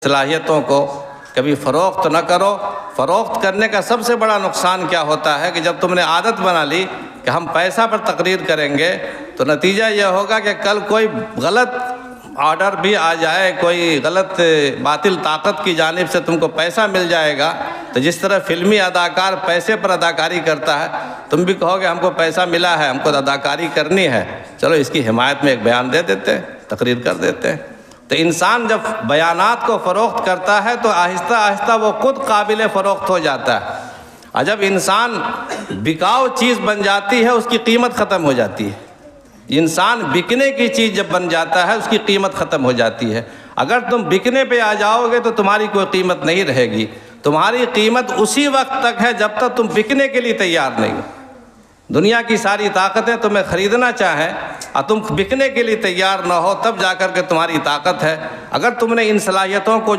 صلاحیتوں کو کبھی فروخت نہ کرو۔ فروخت کرنے کا سب سے بڑا نقصان کیا ہوتا ہے کہ جب تم نے عادت بنا لی کہ ہم پیسہ پر تقریر کریں گے تو نتیجہ یہ ہوگا کہ کل کوئی غلط آرڈر بھی آ جائے، کوئی غلط باطل طاقت کی جانب سے تم کو پیسہ مل جائے گا، تو جس طرح فلمی اداکار پیسے پر اداکاری کرتا ہے، تم بھی کہو گے ہم کو پیسہ ملا ہے، ہم کو اداکاری کرنی ہے، چلو اس کی حمایت میں ایک بیان دے دیتے ہیں، تقریر کر دیتے ہیں۔ تو انسان جب بیانات کو فروخت کرتا ہے تو آہستہ آہستہ وہ خود قابل فروخت ہو جاتا ہے، اور جب انسان بکاؤ چیز بن جاتی ہے اس کی قیمت ختم ہو جاتی ہے۔ انسان بکنے کی چیز جب بن جاتا ہے اس کی قیمت ختم ہو جاتی ہے۔ اگر تم بکنے پہ آ جاؤ گے تو تمہاری کوئی قیمت نہیں رہے گی، تمہاری قیمت اسی وقت تک ہے جب تک تم بکنے کے لیے تیار نہیں ہو۔ دنیا کی ساری طاقتیں تمہیں خریدنا چاہیں اور تم بکنے کے لیے تیار نہ ہو، تب جا کر کے تمہاری طاقت ہے۔ اگر تم نے ان صلاحیتوں کو